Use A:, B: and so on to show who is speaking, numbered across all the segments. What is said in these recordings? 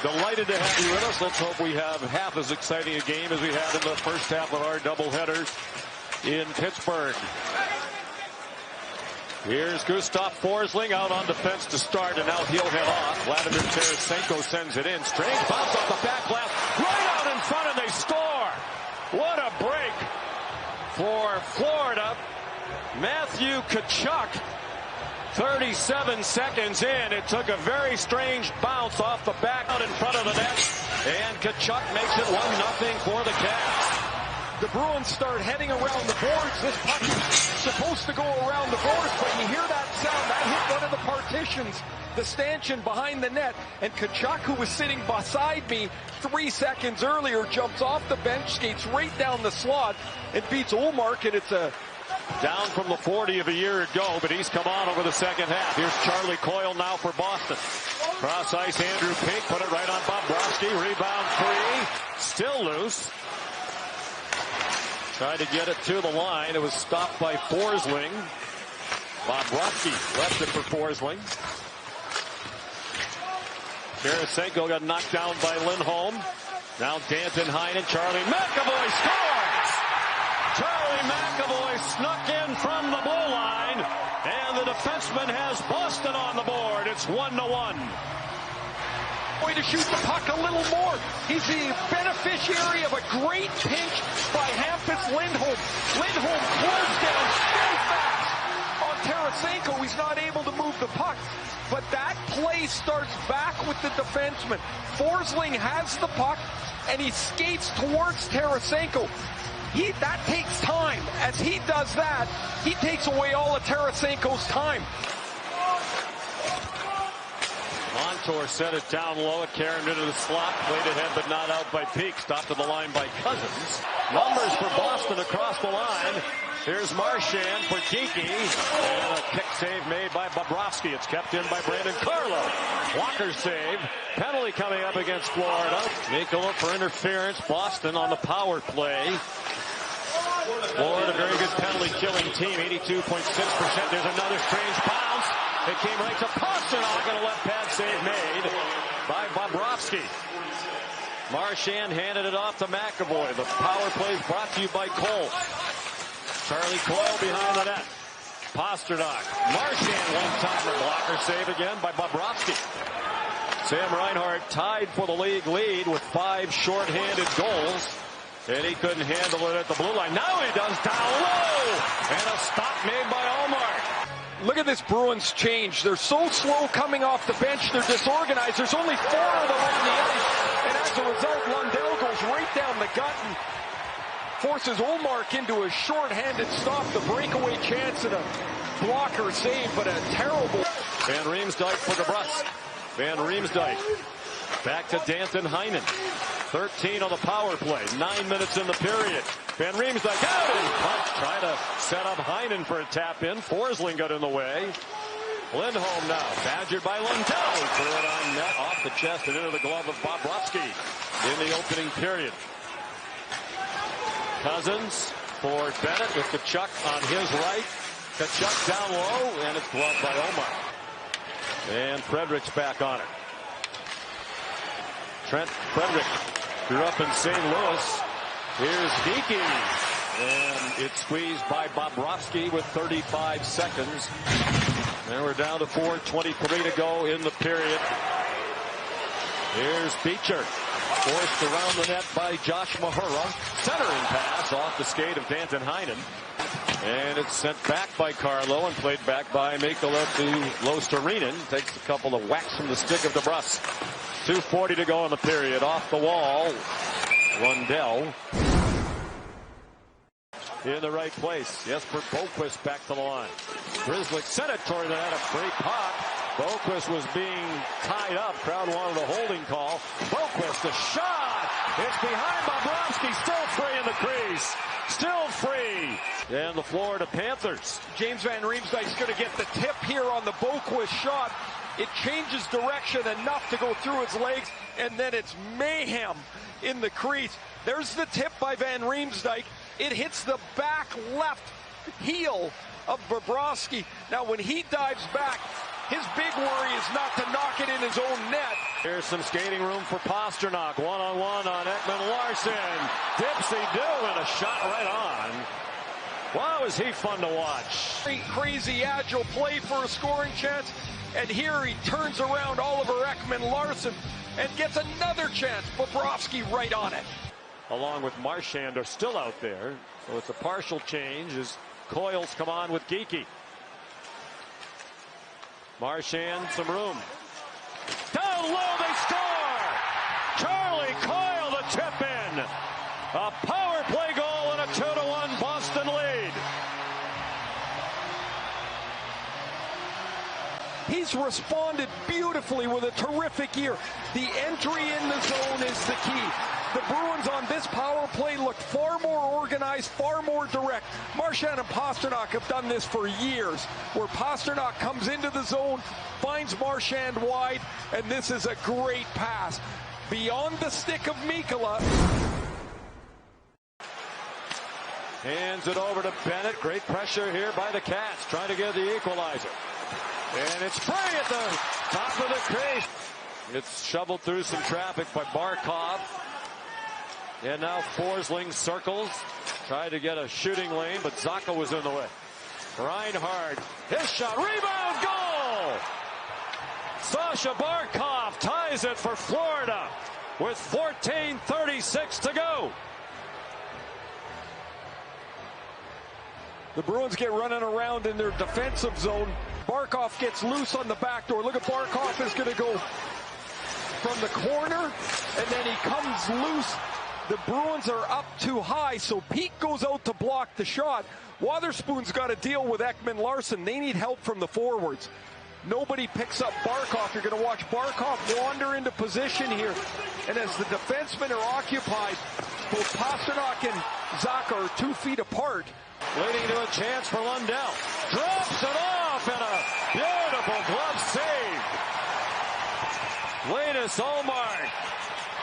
A: Delighted to have you with us. Let's hope we have half as exciting a game as we had in the first half of our doubleheaders in Pittsburgh. Here's Gustav Forsling out on defense to start, and now he'll head off. Vladimir Tarasenko sends it in. Strange bounce off the back glass, right out in front, and they score. What a break for Florida. Matthew Tkachuk, 37 seconds in. It took a very strange bounce off the back out in front of the net, and Tkachuk makes it 1-0 for the Cavs.
B: The Bruins start heading around the boards. This puck is supposed to go around the boards, but you hear that sound. That hit one of the partitions, the stanchion behind the net. And Tkachuk, who was sitting beside me 3 seconds earlier, jumps off the bench, skates right down the slot, and beats Ullmark, and it's a...
A: Down from the 40 of a year ago, but he's come on over the second half. Here's Charlie Coyle now for Boston. Cross ice, Andrew Pink put it right on Bobrovsky. Rebound free. Still loose. Tried to get it to the line. It was stopped by Forsling. Bobrovsky left it for Forsling. Tarasenko got knocked down by Lindholm. Now Danton Heinen. Charlie McAvoy scores! Charlie McAvoy snuck in from the blue line, and the defenseman has Boston on the board. It's 1-1.
B: Way to shoot the puck a little more. He's the beneficiary of a great pinch by Hampus Lindholm. Lindholm closed down very fast on Tarasenko. He's not able to move the puck, but that play starts back with the defenseman. Forsling has the puck, and he skates towards Tarasenko. That takes time. As he does that, he takes away all of Tarasenko's time.
A: Montour set it down low. It carried into the slot. Played ahead, but not out by Peak. Stopped at the line by Cousins. Numbers for Boston across the line. Here's Marchand for Kiki. And a kick save made by Bobrovsky. It's kept in by Brandon Carlo. Walker save. Penalty coming up against Florida. Make a look for interference. Boston on the power play. Florida, very good penalty-killing team, 82.6%. There's another strange bounce. It came right to Pasternak, and a left pad save made by Bobrovsky. Marchand handed it off to McAvoy. The power play is brought to you by Cole. Charlie Coyle behind the net. Pasternak. Marchand one-timer. Blocker save again by Bobrovsky. Sam Reinhart tied for the league lead with 5 short-handed goals. And he couldn't handle it at the blue line. Now he does, down low. And a stop made by Ullmark.
B: Look at this Bruins change. They're so slow coming off the bench. They're disorganized. There's only 4 of them on the ice. And as a result, Lundell goes right down the gut and forces Ullmark into a short-handed stop. The breakaway chance and a blocker save, but a terrible...
A: Van Riemsdyk for the Bruss. Van Riemsdyk back to Danton Heinen. 13 on the power play. 9 minutes in the period. Van Riemsdyk out and punch. Trying to set up Heinen for a tap in. Forsling got in the way. Lindholm now badgered by Lundell. Threw it on net off the chest and into the glove of Bobrovsky in the opening period. Cousins for Bennett with Tkachuk on his right. Tkachuk down low, and it's gloved by Omar. And Frederick's back on it. Trent Frederick grew up in St. Louis. Here's Geeky. And it's squeezed by Bobrovsky with 35 seconds. And we're down to 4:23 to go in the period. Here's Beecher. Forced around the net by Josh Mahura. Centering pass off the skate of Danton Heinen. And it's sent back by Carlo and played back by Mikkola to Luostarinen. Takes a couple of whacks from the stick of DeBrusk. 2:40 to go in the period. Off the wall. Lundell in the right place. Jesper Boqvist back to the line. Grizzlick sent it toward the net. A great pop. Boqvist was being tied up. Crowd wanted a holding call. Boqvist, a shot. It's behind Bobrovsky. Still free in the crease. Still free. And the Florida Panthers.
B: James Van Riemsdyk's going to get the tip here on the Boqvist shot. It changes direction enough to go through his legs, and then it's mayhem in the crease. There's the tip by Van Riemsdyk. It hits the back left heel of Bobrovsky. Now, when he dives back, His big worry is not to knock it in his own net.
A: Here's some skating room for Pastrnak. One-on-one on Ekman-Larsson. Dipsy-do, and a shot right on. Wow, is he fun to watch.
B: Crazy agile play for a scoring chance. And here he turns around Oliver Ekman-Larsson and gets another chance. Bobrovsky right on it.
A: Along with Marchand are still out there. So it's a partial change as Coyles come on with Geekie. Marchand, some room. Down low, they score! Charlie Coyle the tip in. A power play goal and a 2-1 Boston lead.
B: He's responded beautifully with a terrific year. The entry in the zone is the key. The Bruins on this power play looked far more organized, far more direct. Marchand and Pastrnak have done this for years, where Pastrnak comes into the zone, finds Marchand wide, and this is a great pass. Beyond the stick of Mikkola.
A: Hands it over to Bennett. Great pressure here by the Cats, trying to get the equalizer. And it's free at the top of the crease. It's shoveled through some traffic by Barkov. And now Forsling circles. Tried to get a shooting lane, but Zacha was in the way. Reinhart, his shot, rebound, goal! Sasha Barkov ties it for Florida with 14:36 to go.
B: The Bruins get running around in their defensive zone. Barkov gets loose on the back door. Look at Barkov is going to go from the corner, and then he comes loose. The Bruins are up too high, so Pete goes out to block the shot. Wotherspoon's got to deal with Ekman-Larsson. They need help from the forwards. Nobody picks up Barkov. You're going to watch Barkov wander into position here. And as the defensemen are occupied, both Pastrnak and Zacha are 2 feet apart.
A: Leading to a chance for Lundell. Drops it off, and a beautiful glove save. Linus Ullmark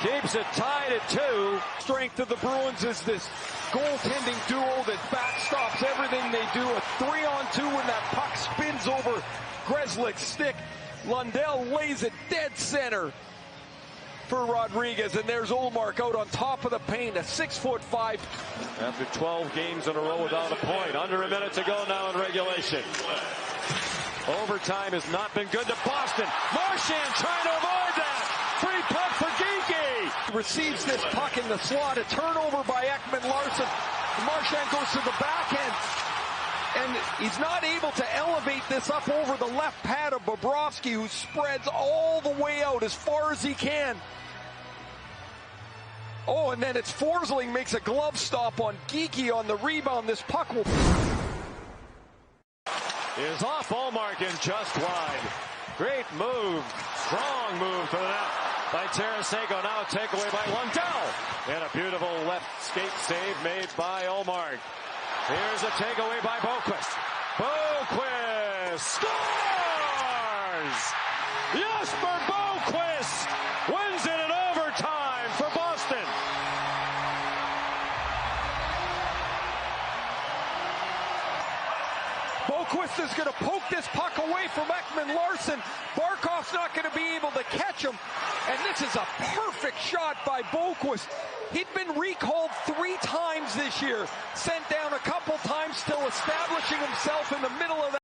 A: keeps it tied at 2.
B: Strength of the Bruins is this goaltending duo that backstops everything they do. A 3-on-2 when that puck spins over Grzelcyk's stick. Lundell lays it dead center for Rodriguez, and there's Ullmark out on top of the paint, a 6'5".
A: After 12 games in a row without a point. Under a minute to go now in regulation. Overtime has not been good to Boston. Marchand trying to avoid that. Free puck for Geekie.
B: Receives this puck in the slot. A turnover by Ekman-Larsson. Marchand goes to the backhand. And he's not able to elevate this up over the left pad of Bobrovsky, who spreads all the way out as far as he can. Oh, and then it's Forsling makes a glove stop on Geekie on the rebound. This puck will...
A: is off Ullmark and just wide. Great move. Strong move to the net by Tarasenko. Now a takeaway by Lundell. And a beautiful left skate save made by Ullmark. Here's a takeaway by Boqvist. Boqvist scores! Jesper Boqvist wins it in overtime for Boston.
B: Boqvist is going to poke this puck away from Ekman-Larsson. Barkov's not going to be able to catch him. And this is a perfect shot by Boqvist. He'd been recalled 3 times this year. Sent down a couple times, still establishing himself in the middle of that.